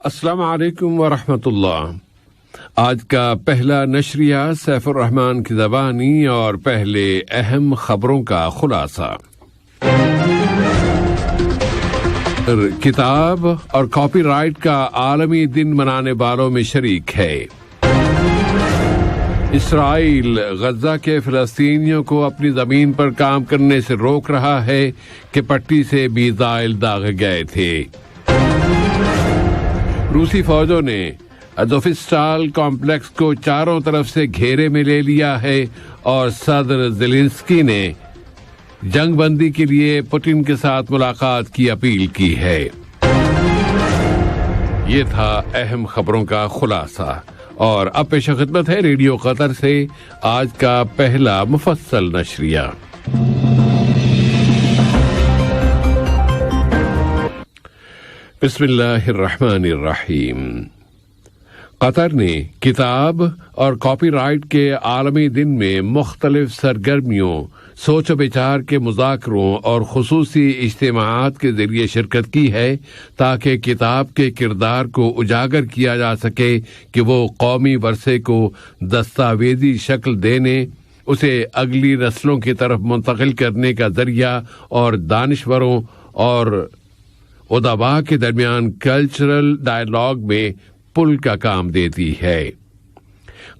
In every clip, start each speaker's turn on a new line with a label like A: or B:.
A: السلام علیکم ورحمۃ اللہ۔ آج کا پہلا نشریہ سیف الرحمان کی زبانی اور پہلے اہم خبروں کا خلاصہ۔ کتاب اور کاپی رائٹ کا عالمی دن منانے والوں میں شریک ہے۔ اسرائیل غزہ کے فلسطینیوں کو اپنی زمین پر کام کرنے سے روک رہا ہے کہ پٹی سے میزائل داغے گئے تھے۔ روسی فوجوں نے ازوفستال کمپلیکس کو چاروں طرف سے گھیرے میں لے لیا ہے اور صدر زیلنسکی نے جنگ بندی کے لیے پوٹن کے ساتھ ملاقات کی اپیل کی ہے۔ یہ تھا اہم خبروں کا خلاصہ، اور اب پیش خدمت ہے ریڈیو قطر سے آج کا پہلا مفصل نشریہ۔ بسم اللہ الرحمن الرحیم۔ قطر نے کتاب اور کاپی رائٹ کے عالمی دن میں مختلف سرگرمیوں، سوچ و بچار کے مذاکروں اور خصوصی اجتماعات کے ذریعے شرکت کی ہے تاکہ کتاب کے کردار کو اجاگر کیا جا سکے کہ وہ قومی ورثے کو دستاویزی شکل دینے، اسے اگلی نسلوں کی طرف منتقل کرنے کا ذریعہ اور دانشوروں اور ادباء کے درمیان کلچرل ڈائیلاگ میں پل کا کام دیتی ہے۔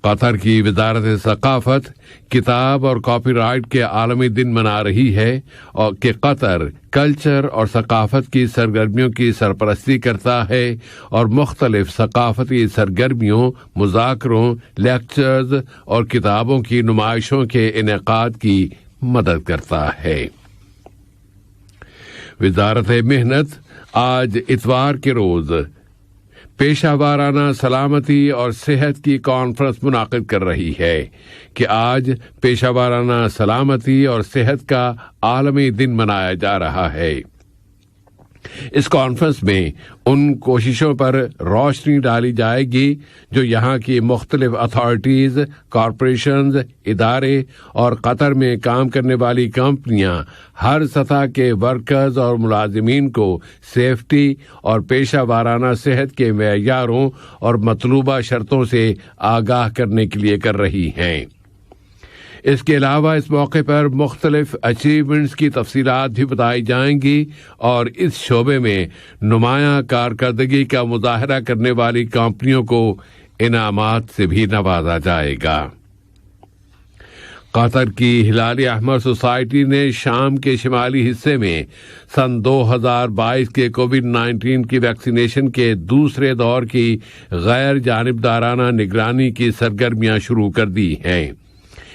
A: قطر کی وزارت ثقافت کتاب اور کاپی رائٹ کے عالمی دن منا رہی ہے اور کہ قطر کلچر اور ثقافت کی سرگرمیوں کی سرپرستی کرتا ہے اور مختلف ثقافتی سرگرمیوں، مذاکروں، لیکچرز اور کتابوں کی نمائشوں کے انعقاد کی مدد کرتا ہے۔ وزارت محنت آج اتوار کے روز پیشہ وارانہ سلامتی اور صحت کی کانفرنس منعقد کر رہی ہے کہ آج پیشہ وارانہ سلامتی اور صحت کا عالمی دن منایا جا رہا ہے۔ اس کانفرنس میں ان کوششوں پر روشنی ڈالی جائے گی جو یہاں کی مختلف اتھارٹیز، کارپوریشنز، ادارے اور قطر میں کام کرنے والی کمپنیاں ہر سطح کے ورکرز اور ملازمین کو سیفٹی اور پیشہ وارانہ صحت کے معیاروں اور مطلوبہ شرطوں سے آگاہ کرنے کے لیے کر رہی ہیں۔ اس کے علاوہ اس موقع پر مختلف اچیومنٹس کی تفصیلات بھی بتائی جائیں گی اور اس شعبے میں نمایاں کارکردگی کا مظاہرہ کرنے والی کمپنیوں کو انعامات سے بھی نوازا جائے گا۔ قطر کی ہلال احمر سوسائٹی نے شام کے شمالی حصے میں سن 2022 کے کووڈ-19 کی ویکسینیشن کے دوسرے دور کی غیر جانبدارانہ نگرانی کی سرگرمیاں شروع کر دی ہیں۔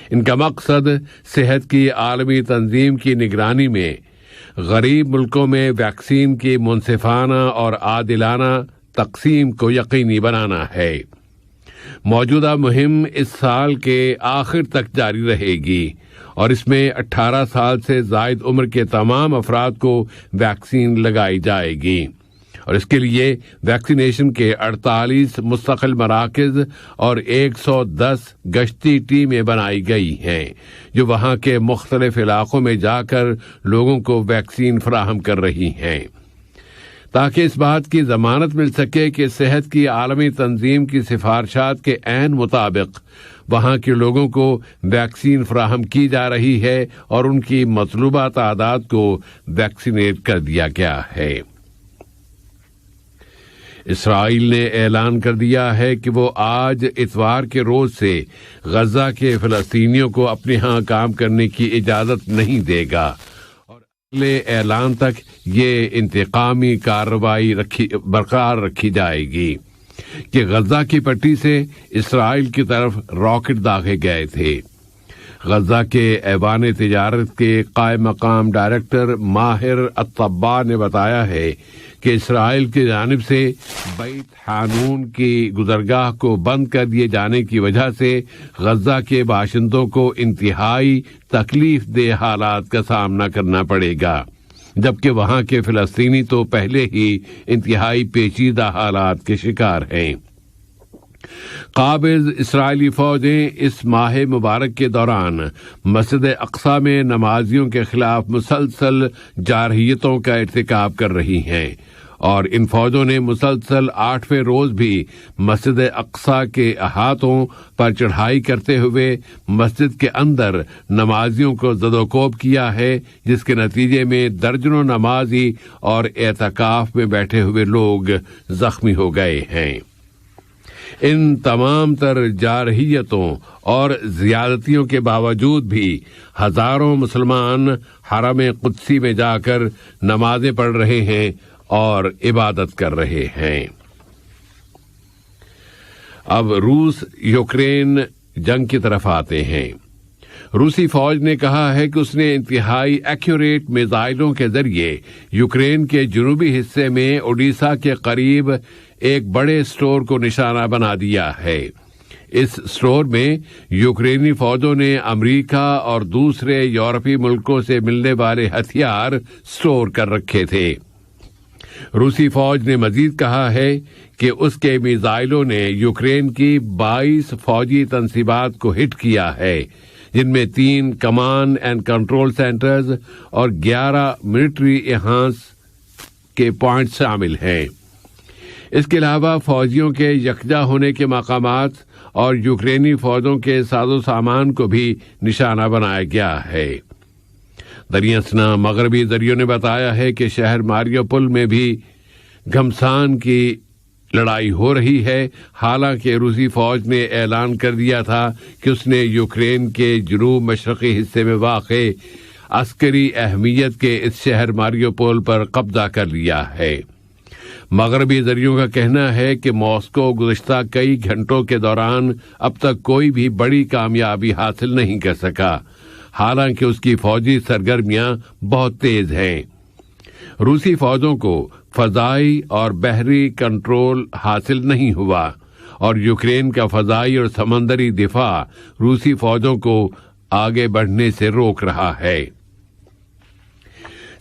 A: ان کا مقصد صحت کی عالمی تنظیم کی نگرانی میں غریب ملکوں میں ویکسین کی منصفانہ اور عادلانہ تقسیم کو یقینی بنانا ہے۔ موجودہ مہم اس سال کے آخر تک جاری رہے گی اور اس میں 18 سال سے زائد عمر کے تمام افراد کو ویکسین لگائی جائے گی، اور اس کے لیے ویکسینیشن کے 48 مستقل مراکز اور 110 گشتی ٹیمیں بنائی گئی ہیں جو وہاں کے مختلف علاقوں میں جا کر لوگوں کو ویکسین فراہم کر رہی ہیں تاکہ اس بات کی ضمانت مل سکے کہ صحت کی عالمی تنظیم کی سفارشات کے عین مطابق وہاں کے لوگوں کو ویکسین فراہم کی جا رہی ہے اور ان کی مطلوبہ تعداد کو ویکسینیٹ کر دیا گیا ہے۔ اسرائیل نے اعلان کر دیا ہے کہ وہ آج اتوار کے روز سے غزہ کے فلسطینیوں کو اپنے ہاں کام کرنے کی اجازت نہیں دے گا اور اگلے اعلان تک یہ انتقامی کارروائی برقرار رکھی جائے گی کہ غزہ کی پٹی سے اسرائیل کی طرف راکٹ داغے گئے تھے۔ غزہ کے ایوان تجارت کے قائم مقام ڈائریکٹر ماہر الطباء نے بتایا ہے کہ اسرائیل کی جانب سے بیت حانون کی گزرگاہ کو بند کر دیے جانے کی وجہ سے غزہ کے باشندوں کو انتہائی تکلیف دہ حالات کا سامنا کرنا پڑے گا، جبکہ وہاں کے فلسطینی تو پہلے ہی انتہائی پیچیدہ حالات کے شکار ہیں۔ قابض اسرائیلی فوجیں اس ماہ مبارک کے دوران مسجد اقصی میں نمازیوں کے خلاف مسلسل جارحیتوں کا ارتکاب کر رہی ہیں اور ان فوجوں نے مسلسل 8ویں روز بھی مسجد اقصی کے احاطوں پر چڑھائی کرتے ہوئے مسجد کے اندر نمازیوں کو زدوکوب کیا ہے، جس کے نتیجے میں درجنوں نمازی اور اعتکاف میں بیٹھے ہوئے لوگ زخمی ہو گئے ہیں۔ ان تمام تر جارحیتوں اور زیادتیوں کے باوجود بھی ہزاروں مسلمان حرم قدسی میں جا کر نمازیں پڑھ رہے ہیں اور عبادت کر رہے ہیں۔ اب روس یوکرین جنگ کی طرف آتے ہیں۔ روسی فوج نے کہا ہے کہ اس نے انتہائی ایکوریٹ میزائلوں کے ذریعے یوکرین کے جنوبی حصے میں اوڈیشہ کے قریب ایک بڑے اسٹور کو نشانہ بنا دیا ہے۔ اس اسٹور میں یوکرینی فوجوں نے امریکہ اور دوسرے یورپی ملکوں سے ملنے والے ہتھیار اسٹور کر رکھے تھے۔ روسی فوج نے مزید کہا ہے کہ اس کے میزائلوں نے یوکرین کی 22 فوجی تنصیبات کو ہٹ کیا ہے، جن میں 3 کمانڈ اینڈ کنٹرول سینٹرز اور 11 ملٹری انہانس کے پوائنٹ شامل ہیں۔ اس کے علاوہ فوجیوں کے یکجا ہونے کے مقامات اور یوکرینی فوجوں کے ساز و سامان کو بھی نشانہ بنایا گیا ہے۔ دریاسنا مغربی ذریعوں نے بتایا ہے کہ شہر ماریوپول میں بھی گھمسان کی لڑائی ہو رہی ہے، حالانکہ روسی فوج نے اعلان کر دیا تھا کہ اس نے یوکرین کے جنوب مشرقی حصے میں واقع عسکری اہمیت کے اس شہر ماریوپول پر قبضہ کر لیا ہے۔ مغربی ذریعوں کا کہنا ہے کہ ماسکو گزشتہ کئی گھنٹوں کے دوران اب تک کوئی بھی بڑی کامیابی حاصل نہیں کر سکا، حالانکہ اس کی فوجی سرگرمیاں بہت تیز ہیں۔ روسی فوجوں کو فضائی اور بحری کنٹرول حاصل نہیں ہوا، اور یوکرین کا فضائی اور سمندری دفاع روسی فوجوں کو آگے بڑھنے سے روک رہا ہے۔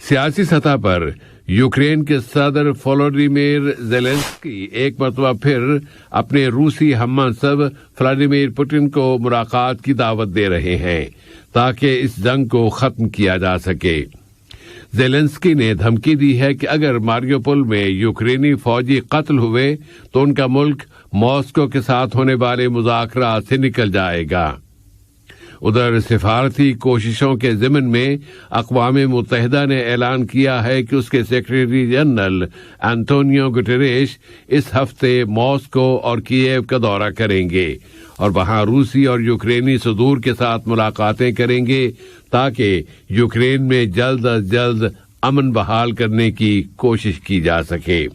A: سیاسی سطح پر یوکرین کے صدر وولودیمیر زیلنسکی ایک مرتبہ پھر اپنے روسی ہم منصب ولادیمیر پوٹن کو ملاقات کی دعوت دے رہے ہیں تاکہ اس جنگ کو ختم کیا جا سکے۔ زیلنسکی نے دھمکی دی ہے کہ اگر ماریوپول میں یوکرینی فوجی قتل ہوئے تو ان کا ملک ماسکو کے ساتھ ہونے والے مذاکرات سے نکل جائے گا۔ ادھر سفارتی کوششوں کے ضمن میں اقوام متحدہ نے اعلان کیا ہے کہ اس کے سیکرٹری جنرل انٹونیو گٹریش اس ہفتے ماسکو اور کییو کا دورہ کریں گے اور وہاں روسی اور یوکرینی صدور کے ساتھ ملاقاتیں کریں گے تاکہ یوکرین میں جلد از جلد امن بحال کرنے کی کوشش کی جا سکے۔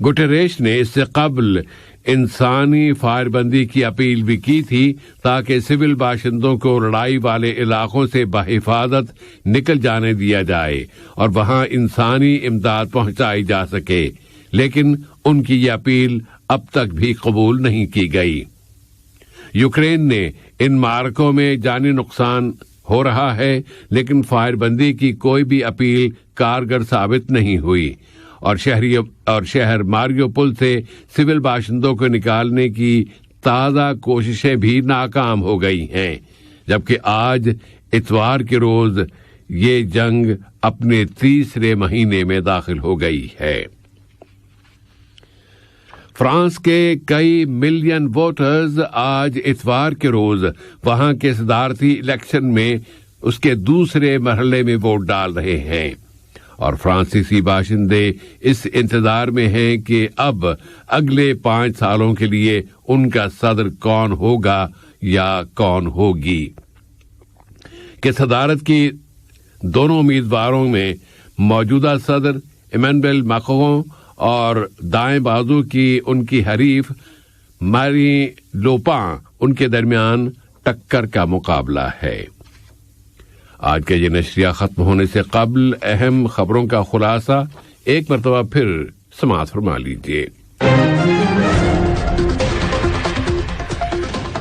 A: گٹریش نے اس سے قبل انسانی فائر بندی کی اپیل بھی کی تھی تاکہ سول باشندوں کو لڑائی والے علاقوں سے بحفاظت نکل جانے دیا جائے اور وہاں انسانی امداد پہنچائی جا سکے، لیکن ان کی یہ اپیل اب تک بھی قبول نہیں کی گئی۔ یوکرین نے ان معرکوں میں جانی نقصان ہو رہا ہے، لیکن فائر بندی کی کوئی بھی اپیل کارگر ثابت نہیں ہوئی، اور شہر ماریوپول سے سول باشندوں کو نکالنے کی تازہ کوششیں بھی ناکام ہو گئی ہیں، جبکہ آج اتوار کے روز یہ جنگ اپنے 3 مہینے میں داخل ہو گئی ہے۔ فرانس کے کئی ملین ووٹرز آج اتوار کے روز وہاں کے صدارتی الیکشن میں اس کے دوسرے مرحلے میں ووٹ ڈال رہے ہیں، اور فرانسیسی باشندے اس انتظار میں ہیں کہ اب اگلے 5 سالوں کے لیے ان کا صدر کون ہوگا یا کون ہوگی۔ کہ صدارت کی دونوں امیدواروں میں موجودہ صدر ایمانوئل میکرون اور دائیں بازو کی ان کی حریف ماری لوپان ان کے درمیان ٹکر کا مقابلہ ہے۔ آج کا یہ نشریہ ختم ہونے سے قبل اہم خبروں کا خلاصہ ایک مرتبہ پھر سماعت فرما لیجیے۔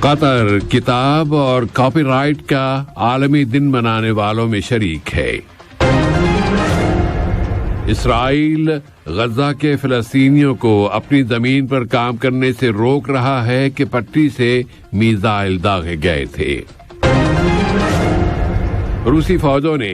A: قطر کتاب اور کاپی رائٹ کا عالمی دن منانے والوں میں شریک ہے۔ اسرائیل غزہ کے فلسطینیوں کو اپنی زمین پر کام کرنے سے روک رہا ہے کہ پٹی سے میزائل داغے گئے تھے۔ روسی فوجوں نے